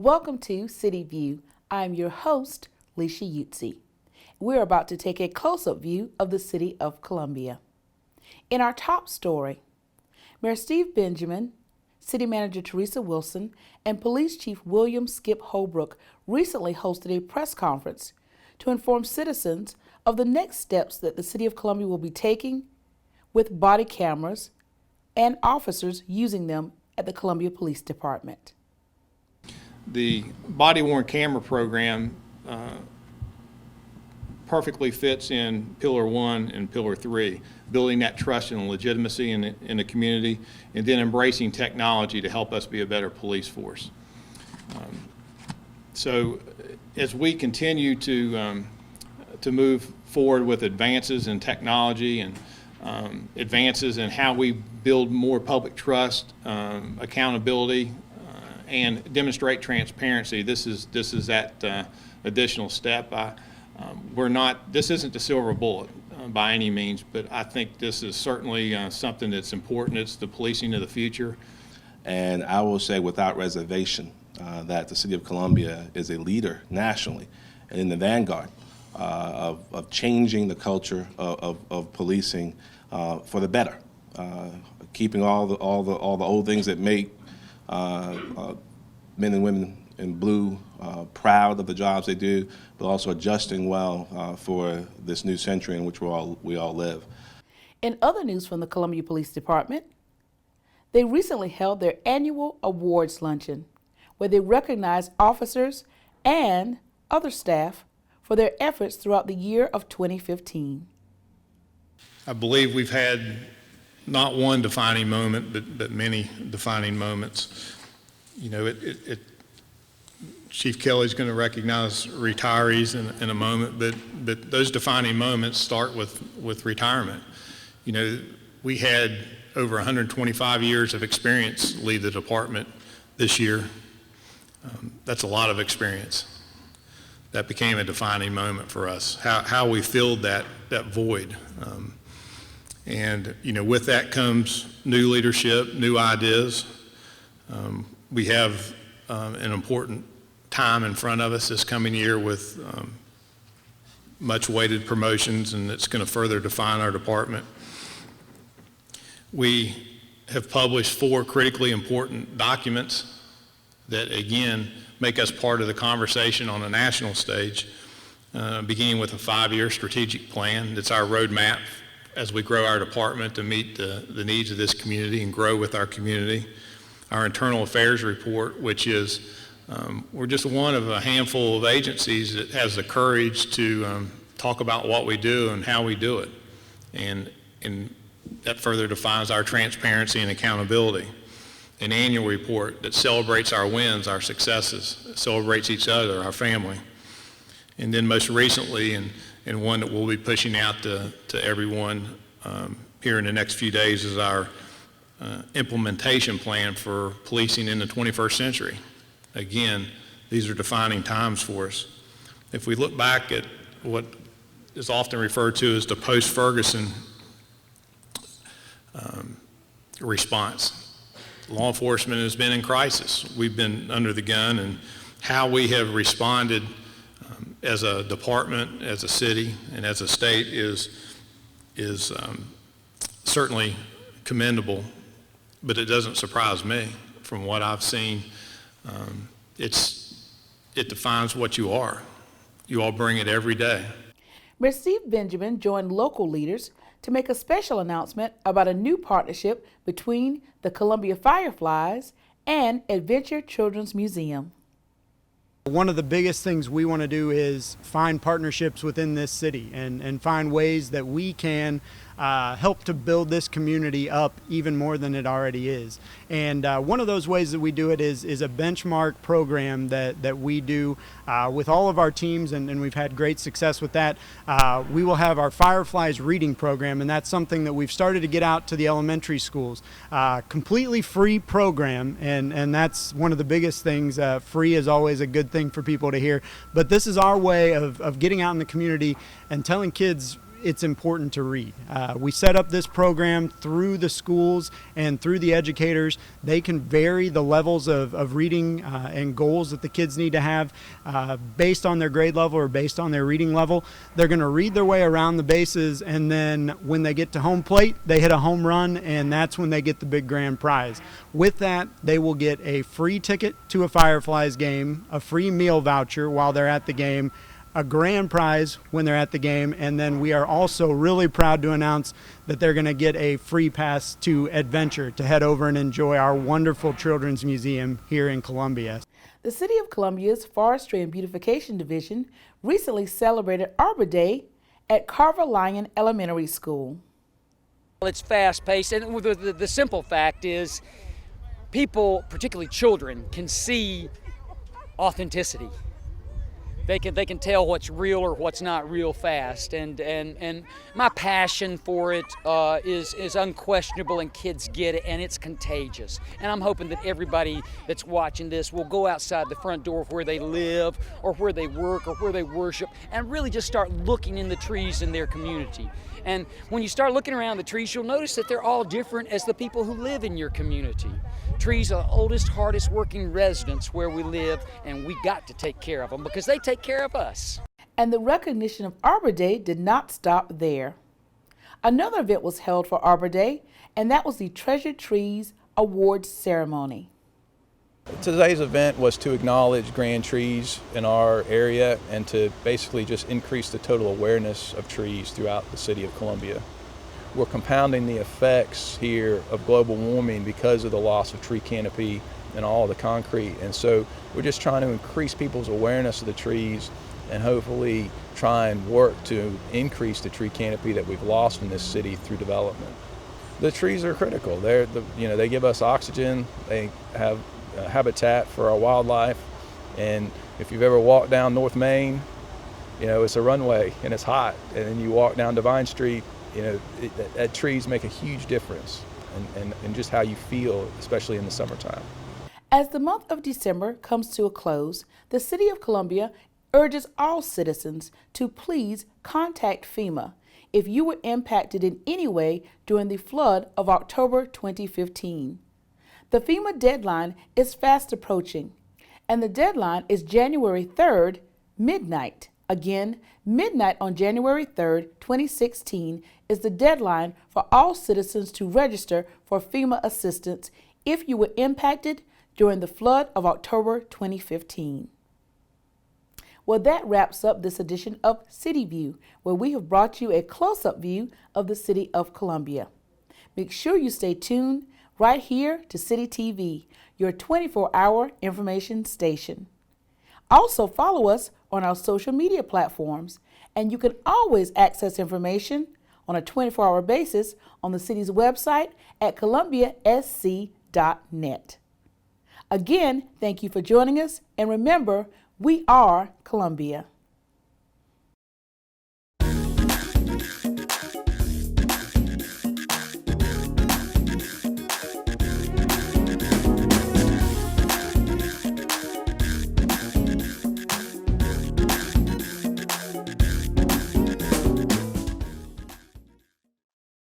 Welcome to City View. I'm your host, Leshia Utsey. We're about to take a close-up view of the city of Columbia. In our top story, Mayor Steve Benjamin, City Manager Teresa Wilson, and Police Chief William Skip Holbrook recently hosted a press conference to inform citizens of the next steps that the City of Columbia will be taking with body cameras and officers using them at the Columbia Police Department. The body-worn camera program perfectly fits in Pillar 1 and Pillar 3, building that trust and legitimacy in the community, and then embracing technology to help us be a better police force. So as we continue to move forward with advances in technology and advances in how we build more public trust, accountability, and demonstrate transparency, this is that additional step. This isn't the silver bullet by any means, but I think this is certainly something that's important. It's the policing of the future. And I will say without reservation that the City of Columbia is a leader nationally and in the vanguard of changing the culture of policing for the better, keeping all the old things that make men and women in blue proud of the jobs they do, but also adjusting well for this new century in which we all live. In other news from the Columbia Police Department, they recently held their annual awards luncheon, where they recognized officers and other staff for their efforts throughout the year of 2015. I believe we've had not one defining moment, but many defining moments. You know, Chief Kelly's going to recognize retirees in a moment, but those defining moments start with retirement. You know, we had over 125 years of experience leave the department this year. That's a lot of experience. That became a defining moment for us, how we filled that void. And, you know, with that comes new leadership, new ideas. We have an important time in front of us this coming year with much weighted promotions, and it's going to further define our department. We have published 4 critically important documents that, again, make us part of the conversation on a national stage, beginning with a 5-year strategic plan. That's our roadmap as we grow our department to meet the needs of this community and grow with our community. Our internal affairs report, which is, we're just one of a handful of agencies that has the courage to talk about what we do and how we do it. And that further defines our transparency and accountability. An annual report that celebrates our wins, our successes, celebrates each other, our family. And then most recently, and one that we'll be pushing out to everyone here in the next few days, is our implementation plan for policing in the 21st century. Again, these are defining times for us. If we look back at what is often referred to as the post-Ferguson response, law enforcement has been in crisis. We've been under the gun, and how we have responded as a department, as a city, and as a state is certainly commendable. But it doesn't surprise me from what I've seen. It defines what you are. You all bring it every day. Mayor Steve Benjamin joined local leaders to make a special announcement about a new partnership between the Columbia Fireflies and EdVenture Children's Museum. One of the biggest things we want to do is find partnerships within this city and find ways that we can help to build this community up even more than it already is. And one of those ways that we do it is a benchmark program that we do with all of our teams, and we've had great success with that. We will have our Fireflies reading program, and that's something that we've started to get out to the elementary schools. Completely free program, and that's one of the biggest things. Free is always a good thing for people to hear, but this is our way of getting out in the community and telling kids it's important to read. We set up this program through the schools and through the educators. They can vary the levels of reading and goals that the kids need to have based on their grade level or based on their reading level. They're going to read their way around the bases, and then when they get to home plate, they hit a home run, and that's when they get the big grand prize. With that, they will get a free ticket to a Fireflies game, a free meal voucher while they're at the game, a grand prize when they're at the game, and then we are also really proud to announce that they're going to get a free pass to EdVenture to head over and enjoy our wonderful children's museum here in Columbia. The City of Columbia's Forestry and Beautification Division recently celebrated Arbor Day at Carver Lyon Elementary School. It's fast-paced, and the simple fact is people, particularly children, can see authenticity. They can tell what's real or what's not real fast, and my passion for it is unquestionable, and kids get it, and it's contagious. And I'm hoping that everybody that's watching this will go outside the front door of where they live or where they work or where they worship and really just start looking in the trees in their community. And when you start looking around the trees, you'll notice that they're all different as the people who live in your community. Trees are the oldest, hardest working residents where we live, and we got to take care of them because they take care of us. And the recognition of Arbor Day did not stop there. Another event was held for Arbor Day, and that was the Treasured Trees Award Ceremony. Today's event was to acknowledge grand trees in our area and to basically just increase the total awareness of trees throughout the city of Columbia. We're compounding the effects here of global warming because of the loss of tree canopy and all the concrete. And so we're just trying to increase people's awareness of the trees and hopefully try and work to increase the tree canopy that we've lost in this city through development. The trees are critical. They give us oxygen. They have habitat for our wildlife. And if you've ever walked down North Main, it's a runway and it's hot. And then you walk down Divine Street, trees make a huge difference and just how you feel, especially in the summertime. As the month of December comes to a close, the City of Columbia urges all citizens to please contact FEMA if you were impacted in any way during the flood of October 2015. The FEMA deadline is fast approaching, and the deadline is January 3rd, midnight. Again, midnight on January 3rd, 2016 is the deadline for all citizens to register for FEMA assistance if you were impacted during the flood of October 2015. Well, that wraps up this edition of City View, where we have brought you a close-up view of the City of Columbia. Make sure you stay tuned right here to City TV, your 24-hour information station. Also, follow us on our social media platforms, and you can always access information on a 24-hour basis on the city's website at columbiasc.net. Again, thank you for joining us, and remember, we are Columbia.